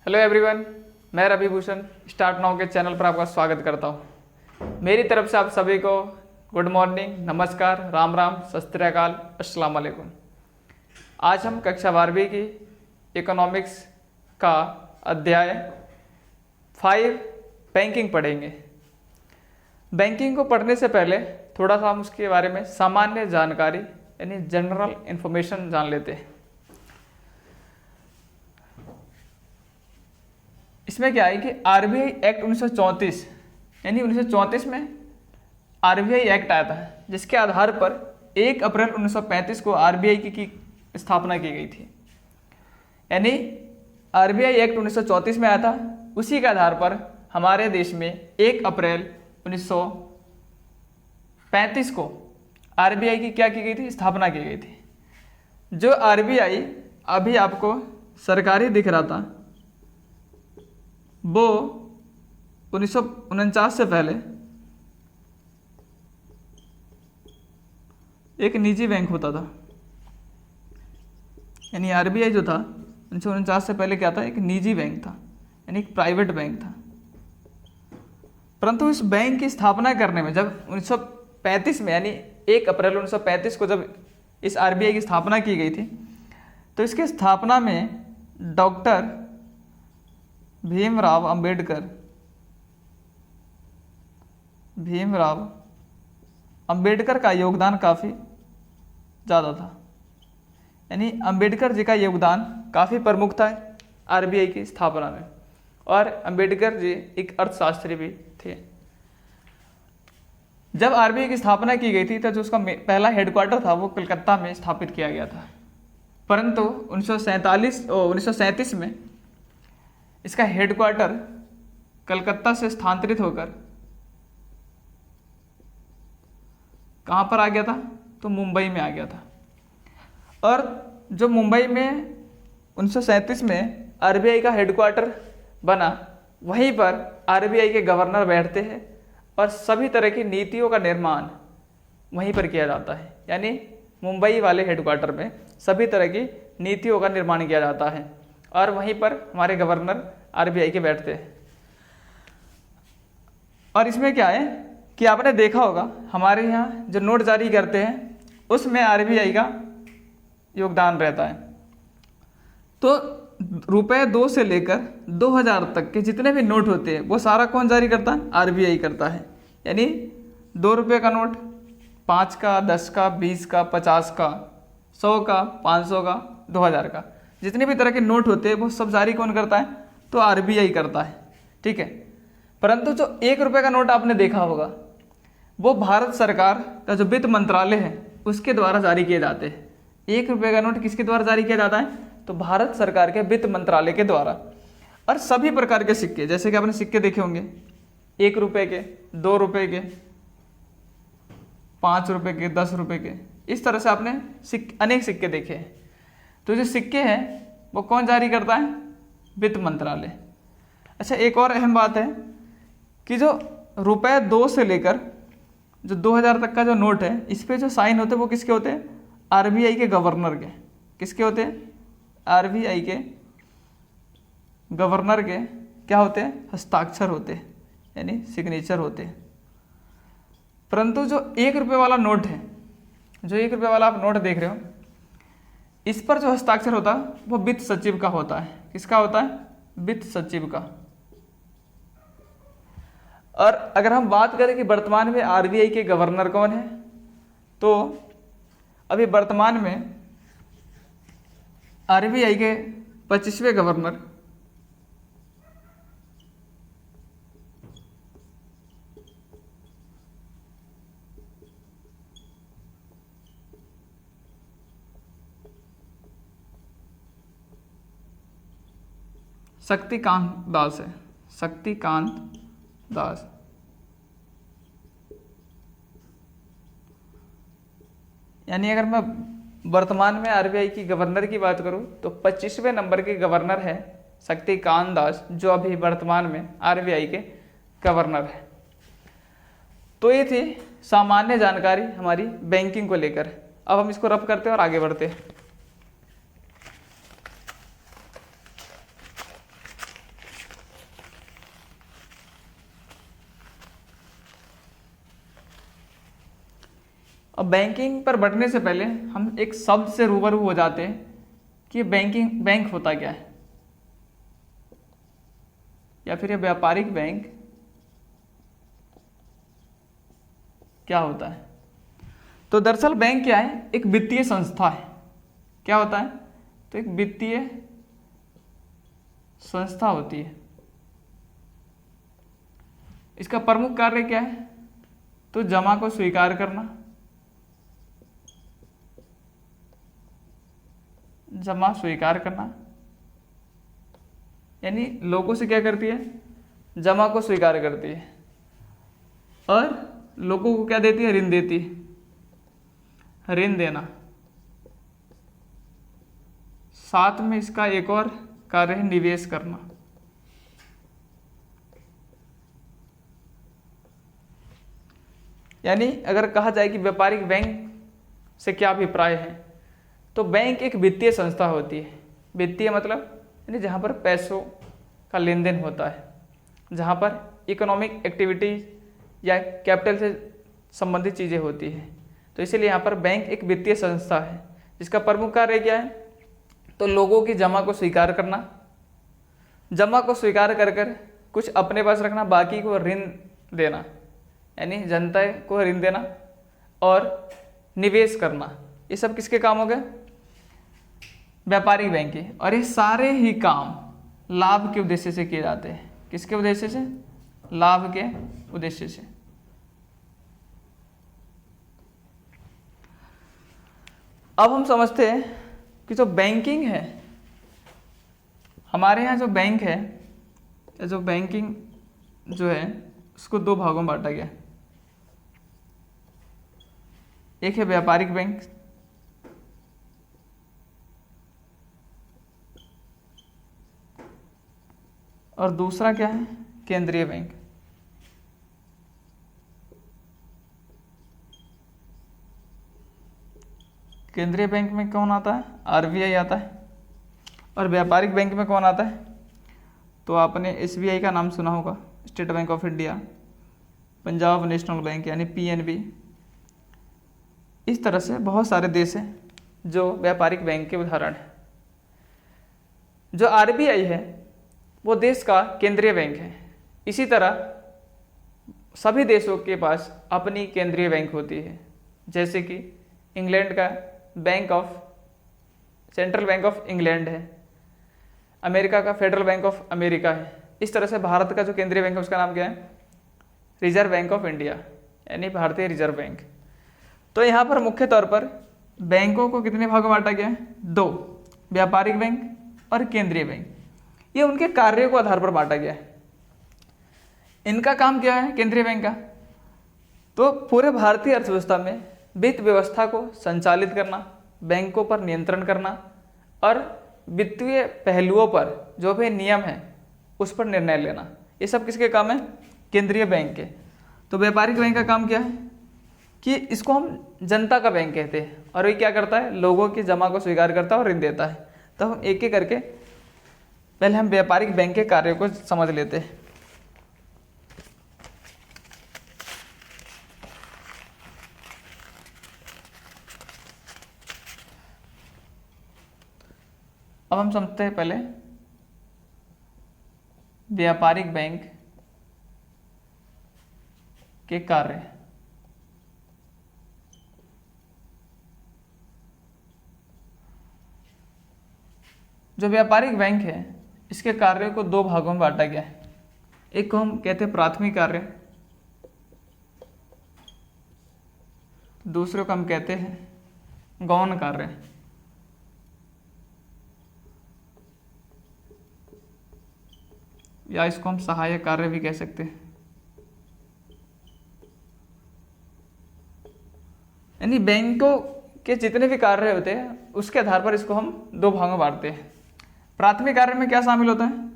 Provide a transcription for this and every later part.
Hello everyone, मैं Ravi Bhushan start now के channel पर आपका स्वागत करता हूं। मेरी तरफ से आप सभी को गुड मॉर्निंग, नमस्कार, राम राम, सत श्री अकाल, अस्सलाम वालेकुम। आज हम कक्षा 12वीं की इकोनॉमिक्स का अध्याय 5 बैंकिंग पढ़ेंगे। बैंकिंग को पढ़ने से पहले थोड़ा सा हम उसके बारे में सामान्य जानकारी यानी जनरल इंफॉर्मेशन जान लेते हैं। इसमें क्या है कि आरबीआई एक्ट 1934 यानी 1934 में आरबीआई एक्ट आया था, जिसके आधार पर 1 अप्रैल 1935 को आरबीआई की स्थापना की गई थी। यानी आरबीआई एक्ट 1934 में आया था, उसी के आधार पर हमारे देश में 1 अप्रैल 1935 को आरबीआई की क्या की गई थी, स्थापना की गई थी। जो आरबीआई अभी आपको सरकारी दिख रहा था वो 1949 से पहले एक निजी बैंक होता था। यानी आरबीआई जो था 1949 से पहले क्या था, एक निजी बैंक था, यानी एक प्राइवेट बैंक था। परंतु इस बैंक की स्थापना करने में जब 1935 में यानी 1 अप्रैल 1935 को जब इस आरबीआई की स्थापना की गई थी, तो इसकी स्थापना में डॉक्टर भीमराव अंबेडकर का योगदान काफ़ी ज़्यादा था। यानी अंबेडकर जी का योगदान काफ़ी प्रमुख था आरबीआई की स्थापना में, और अंबेडकर जी एक अर्थशास्त्री भी थे। जब आरबीआई की स्थापना की गई थी तो जो उसका पहला हेडक्वार्टर था वो कलकत्ता में स्थापित किया गया था। परंतु 1937 में इसका हेडक्वार्टर कलकत्ता से स्थानांतरित होकर कहाँ पर आ गया था, तो मुंबई में आ गया था। और जो मुंबई में 1937 में आरबीआई का हेडक्वार्टर बना, वहीं पर आरबीआई के गवर्नर बैठते हैं और सभी तरह की नीतियों का निर्माण वहीं पर किया जाता है। यानी मुंबई वाले हेडक्वार्टर में सभी तरह की नीतियों का निर्माण किया जाता है और वहीं पर हमारे गवर्नर आरबीआई के बैठते हैं। और इसमें क्या है कि आपने देखा होगा हमारे यहाँ जो नोट जारी करते हैं उसमें आरबीआई का योगदान रहता है। तो रुपए 2 से लेकर 2000 तक के जितने भी नोट होते हैं वो सारा कौन जारी करता है, आरबीआई करता है। यानी 2 रुपये का नोट, 5 का, 10 का, 20 का, 50 का, 100 का, 500 का, 2000 का, जितने भी तरह के नोट होते हैं वो सब जारी कौन करता है, तो आरबीआई करता है। ठीक है। परंतु जो 1 रुपये का नोट आपने देखा होगा वो भारत सरकार का जो वित्त मंत्रालय है उसके द्वारा जारी किए जाते हैं। 1 रुपये का नोट किसके द्वारा जारी किया जाता है, तो भारत सरकार के वित्त मंत्रालय के द्वारा। और सभी प्रकार के सिक्के, जैसे कि आपने सिक्के देखे होंगे 1 रुपये के, 2 रुपये के, 5 रुपये के, 10 रुपये के, इस तरह से आपने अनेक सिक्के देखे हैं। तो जो सिक्के हैं वो कौन जारी करता है, वित्त मंत्रालय। अच्छा, एक और अहम बात है कि जो रुपए 2 से लेकर जो 2000 तक का जो नोट है, इस पे जो साइन होते हैं वो किसके होते हैं, आरबीआई के गवर्नर के। किसके होते हैं, आरबीआई के गवर्नर के क्या होते हैं, हस्ताक्षर होते हैं, यानी सिग्नेचर होते हैं। परंतु जो 1 रुपये वाला नोट है, जो 1 रुपये वाला आप नोट देख रहे हो, इस पर जो हस्ताक्षर होता है वो वित्त सचिव का होता है। किसका होता है, वित्त सचिव का। और अगर हम बात करें कि वर्तमान में आरबीआई के गवर्नर कौन है, तो अभी वर्तमान में आरबीआई के 25वें गवर्नर शक्तिकांत दास है। शक्तिकांत दास। यानी अगर मैं वर्तमान में आरबीआई की गवर्नर की बात करूं तो 25वें नंबर के गवर्नर है शक्तिकांत दास, जो अभी वर्तमान में आरबीआई के गवर्नर है। तो ये थी सामान्य जानकारी हमारी बैंकिंग को लेकर। अब हम इसको रफ करते हैं और आगे बढ़ते हैं। अब बैंकिंग पर बढ़ने से पहले हम एक शब्द से रूबरू हो जाते हैं कि बैंक होता क्या है, या फिर ये व्यापारिक बैंक क्या होता है। तो दरअसल बैंक क्या है, एक वित्तीय संस्था है। क्या होता है, तो एक वित्तीय संस्था होती है। इसका प्रमुख कार्य क्या है, तो जमा को स्वीकार करना, जमा स्वीकार करना, यानी लोगों से क्या करती है, जमा को स्वीकार करती है और लोगों को क्या देती है, ऋण देती है, ऋण देना। साथ में इसका एक और कार्य है निवेश करना। यानी अगर कहा जाए कि व्यापारिक बैंक से क्या अभिप्राय है, तो बैंक एक वित्तीय संस्था होती है। वित्तीय मतलब यानी जहाँ पर पैसों का लेन देन होता है, जहाँ पर इकोनॉमिक एक्टिविटीज या कैपिटल से संबंधित चीज़ें होती हैं। तो इसीलिए यहाँ पर बैंक एक वित्तीय संस्था है जिसका प्रमुख कार्य क्या है, तो लोगों की जमा को स्वीकार करना, जमा को स्वीकार कर कर कुछ अपने पास रखना, बाकी को ऋण देना, यानी जनता को ऋण देना और निवेश करना। ये सब किसके काम हो गए, व्यापारिक बैंक के। और ये सारे ही काम लाभ के उद्देश्य से किए जाते हैं। किसके उद्देश्य से, लाभ के उद्देश्य से। अब हम समझते हैं कि जो बैंकिंग है, हमारे यहाँ जो बैंक है, जो बैंकिंग जो है उसको दो भागों में बांटा गया। एक है व्यापारिक बैंक और दूसरा क्या है, केंद्रीय बैंक। केंद्रीय बैंक में कौन आता है, आरबीआई आता है। और व्यापारिक बैंक में कौन आता है, तो आपने एसबीआई का नाम सुना होगा, state bank of India, Punjab national bank यानी पीएनबी। इस तरह से बहुत सारे देश हैं जो व्यापारिक बैंक के उदाहरण हैं। जो आरबीआई है वो देश का केंद्रीय बैंक है। इसी तरह सभी देशों के पास अपनी केंद्रीय बैंक होती है, जैसे कि इंग्लैंड का सेंट्रल बैंक ऑफ इंग्लैंड है, अमेरिका का फेडरल बैंक ऑफ अमेरिका है। इस तरह से भारत का जो केंद्रीय बैंक है उसका नाम क्या है, रिजर्व बैंक ऑफ इंडिया यानी भारतीय रिजर्व बैंक। तो यहाँ पर मुख्य तौर पर बैंकों को कितने भागों में बांटा गया है, दो, व्यापारिक बैंक और केंद्रीय बैंक। ये उनके कार्यों को आधार पर बांटा गया है। इनका काम क्या है केंद्रीय बैंक का, तो पूरे भारतीय अर्थव्यवस्था में वित्त व्यवस्था को संचालित करना, बैंकों पर नियंत्रण करना और वित्तीय पहलुओं पर जो भी नियम है उस पर निर्णय लेना। ये सब किसके काम है, केंद्रीय बैंक के। तो व्यापारिक बैंक का काम क्या है कि इसको हम जनता का बैंक कहते हैं और ये क्या करता है, लोगों की जमा को स्वीकार करता है और ऋण देता है। तो हम एक एक करके पहले हम व्यापारिक बैंक के कार्यों को समझ लेते हैं। अब हम समझते हैं पहले व्यापारिक बैंक के कार्य। जो व्यापारिक बैंक है इसके कार्यों को दो भागों में बांटा गया है। एक को हम कहते हैं प्राथमिक कार्य, दूसरे को हम कहते हैं गौण कार्य। या इसको हम सहायक कार्य भी कह सकते हैं। यानी बैंकों के जितने भी कार्य होते हैं उसके आधार पर इसको हम दो भागों में बांटते हैं। प्राथमिक कार्य में क्या शामिल होता है,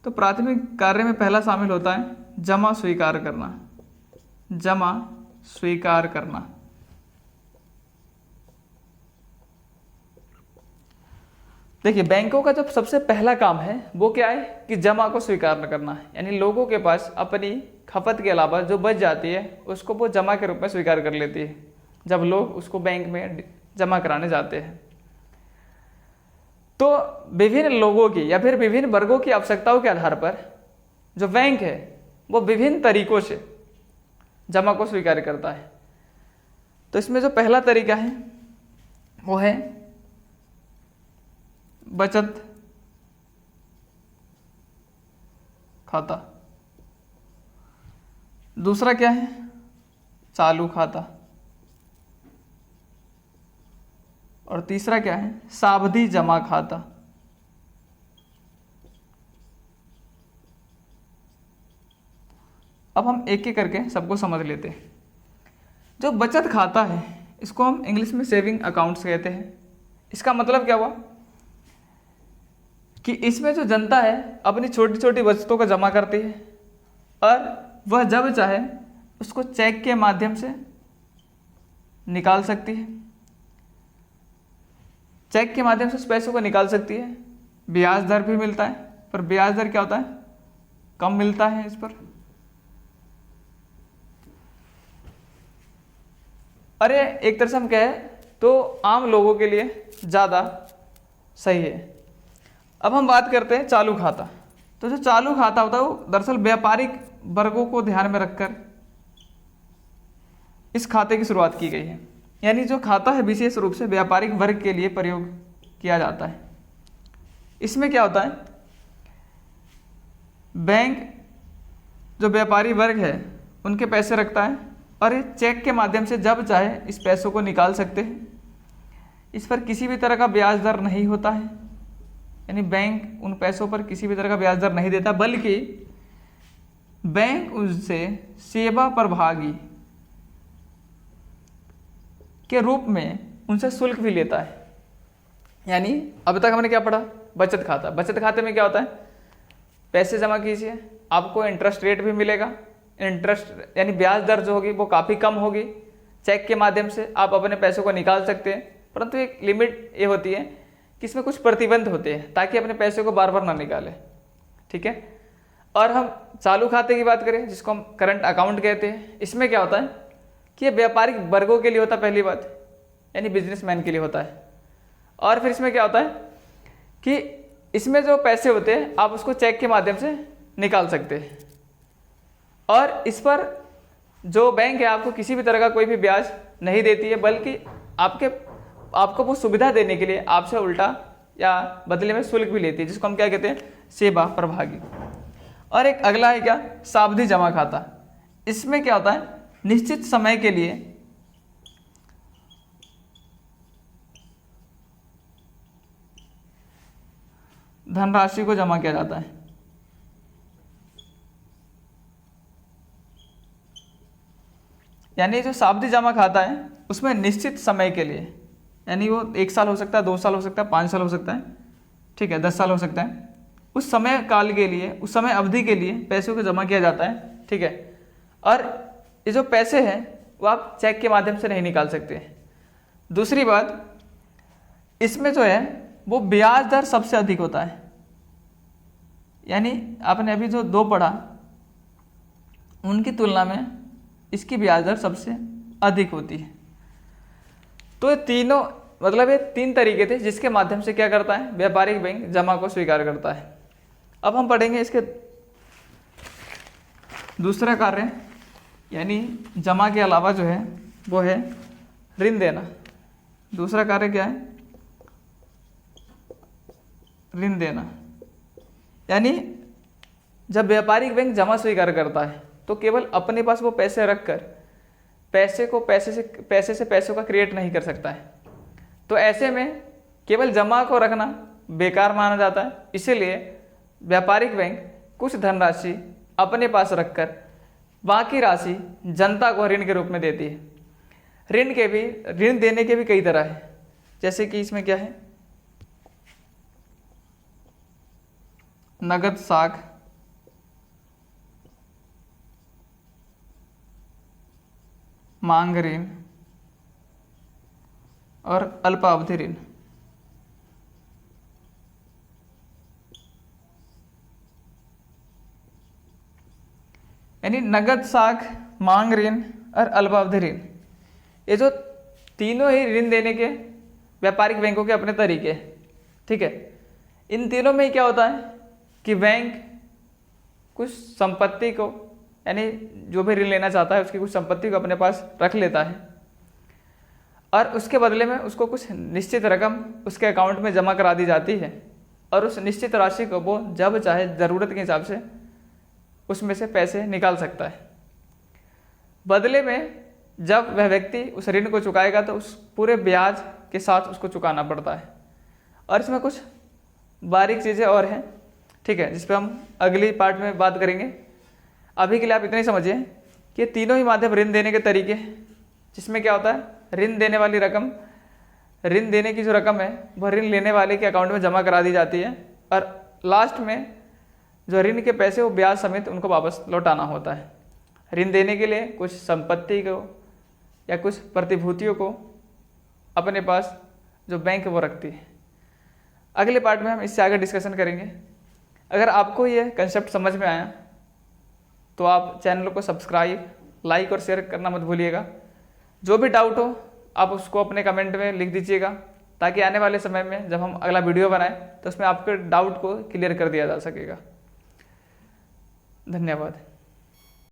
तो प्राथमिक कार्य में पहला शामिल होता है जमा स्वीकार करना। जमा स्वीकार करना, देखिए बैंकों का जब सबसे पहला काम है वो क्या है कि जमा को स्वीकार करना है। यानी लोगों के पास अपनी खपत के अलावा जो बच जाती है उसको वो जमा के रूप में स्वीकार कर लेती है। जब लोग उसको बैंक में जमा कराने जाते हैं। तो विभिन्न लोगों की या फिर विभिन्न वर्गों की आवश्यकताओं के आधार पर जो बैंक है वो विभिन्न तरीकों से जमा को स्वीकार करता है। तो इसमें जो पहला तरीका है वो है बचत खाता। दूसरा क्या है? चालू खाता। और तीसरा क्या है? सावधि जमा खाता। अब हम एक एक करके सबको समझ लेते हैं। जो बचत खाता है इसको हम इंग्लिश में सेविंग अकाउंट्स कहते हैं। इसका मतलब क्या हुआ कि इसमें जो जनता है अपनी छोटी छोटी बचतों को जमा करती है और वह जब चाहे उसको चेक के माध्यम से निकाल सकती है। चेक के माध्यम से उस पैसों को निकाल सकती है। ब्याज दर भी मिलता है, पर ब्याज दर क्या होता है? कम मिलता है इस पर। अरे एक तरह से हम कहें तो आम लोगों के लिए ज़्यादा सही है। अब हम बात करते हैं चालू खाता। तो जो चालू खाता होता है वो दरअसल व्यापारिक वर्गों को ध्यान में रखकर इस खाते की शुरुआत की गई है। यानी जो खाता है विशेष रूप से व्यापारिक वर्ग के लिए प्रयोग किया जाता है। इसमें क्या होता है? बैंक जो व्यापारी वर्ग है उनके पैसे रखता है और ये चेक के माध्यम से जब चाहे इस पैसों को निकाल सकते हैं। इस पर किसी भी तरह का ब्याज दर नहीं होता है, यानी बैंक उन पैसों पर किसी भी तरह का ब्याज दर नहीं देता, बल्कि बैंक उनसे सेवा प्रभागी के रूप में उनसे शुल्क भी लेता है। यानी अब तक हमने क्या पढ़ा? बचत खाता। बचत खाते में क्या होता है? पैसे जमा कीजिए, आपको इंटरेस्ट रेट भी मिलेगा। इंटरेस्ट यानी ब्याज दर जो होगी वो काफ़ी कम होगी। चेक के माध्यम से आप अपने पैसों को निकाल सकते हैं, परंतु एक लिमिट ये होती है कि इसमें कुछ प्रतिबंध होते हैं ताकि अपने पैसे को बार बार ना निकालें। ठीक है। और हम चालू खाते की बात करें जिसको हम करंट अकाउंट कहते हैं, इसमें क्या होता है कि ये व्यापारिक वर्गों के लिए होता है, पहली बात, यानी बिजनेसमैन के लिए होता है। और फिर इसमें क्या होता है कि इसमें जो पैसे होते हैं आप उसको चेक के माध्यम से निकाल सकते हैं और इस पर जो बैंक है आपको किसी भी तरह का कोई भी ब्याज नहीं देती है, बल्कि आपको वो सुविधा देने के लिए आपसे उल्टा या बदले में शुल्क भी लेती है, जिसको हम क्या कहते हैं? सेवा प्रभागी। और एक अगला है क्या? सावधि जमा खाता। इसमें क्या होता है? निश्चित समय के लिए धनराशि को जमा किया जाता है। यानी जो सावधि जमा खाता है उसमें निश्चित समय के लिए, यानी वो 1 साल हो सकता है, 2 साल हो सकता है, 5 साल हो सकता है, ठीक है, 10 साल हो सकता है, उस समय काल के लिए, उस समय अवधि के लिए पैसों को जमा किया जाता है। ठीक है। और ये जो पैसे हैं वो आप चेक के माध्यम से नहीं निकाल सकते। दूसरी बात, इसमें जो है वो ब्याज दर सबसे अधिक होता है। यानी आपने अभी जो 2 पढ़ा उनकी तुलना में इसकी ब्याज दर सबसे अधिक होती है। तो ये तीनों मतलब ये 3 तरीके थे जिसके माध्यम से क्या करता है? व्यापारिक बैंक जमा को स्वीकार करता है। अब हम पढ़ेंगे इसके दूसरा कार्य, यानी जमा के अलावा जो है वो है ऋण देना। दूसरा कार्य क्या है? ऋण देना। यानी जब व्यापारिक बैंक जमा स्वीकार करता है तो केवल अपने पास वो पैसे रखकर पैसे से पैसों का क्रिएट नहीं कर सकता है। तो ऐसे में केवल जमा को रखना बेकार माना जाता है। इसीलिए व्यापारिक बैंक कुछ धनराशि अपने पास रखकर बाकी राशि जनता को ऋण के रूप में देती है। ऋण देने के भी कई तरह है, जैसे कि इसमें क्या है? नगद साख, मांग ऋण और अल्पावधि ऋण। यानी नगद साख, मांग ऋण और अल्पावधि ऋण, ये जो तीनों ही ऋण देने के व्यापारिक बैंकों के अपने तरीके हैं, ठीक है। इन तीनों में ही क्या होता है कि बैंक कुछ संपत्ति को, यानी जो भी ऋण लेना चाहता है उसकी कुछ संपत्ति को अपने पास रख लेता है और उसके बदले में उसको कुछ निश्चित रकम उसके अकाउंट में जमा करा दी जाती है और उस निश्चित राशि को वो जब चाहे ज़रूरत के हिसाब से उसमें से पैसे निकाल सकता है। बदले में जब वह व्यक्ति उस ऋण को चुकाएगा तो उस पूरे ब्याज के साथ उसको चुकाना पड़ता है। और इसमें कुछ बारीक चीज़ें और हैं, ठीक है, जिस पर हम अगली पार्ट में बात करेंगे। अभी के लिए आप इतना ही समझिए कि तीनों ही माध्यम ऋण देने के तरीके, जिसमें क्या होता है ऋण देने वाली रकम, ऋण देने की जो रकम है वह ऋण लेने वाले के अकाउंट में जमा करा दी जाती है और लास्ट में जो ऋण के पैसे वो ब्याज समेत उनको वापस लौटाना होता है। ऋण देने के लिए कुछ संपत्ति को या कुछ प्रतिभूतियों को अपने पास जो बैंक वो रखती है। अगले पार्ट में हम इससे आगे डिस्कशन करेंगे। अगर आपको ये कंसेप्ट समझ में आया तो आप चैनल को सब्सक्राइब, लाइक और शेयर करना मत भूलिएगा। जो भी डाउट हो आप उसको अपने कमेंट में लिख दीजिएगा, ताकि आने वाले समय में जब हम अगला वीडियो बनाएं तो उसमें आपके डाउट को क्लियर कर दिया जा सकेगा। धन्यवाद।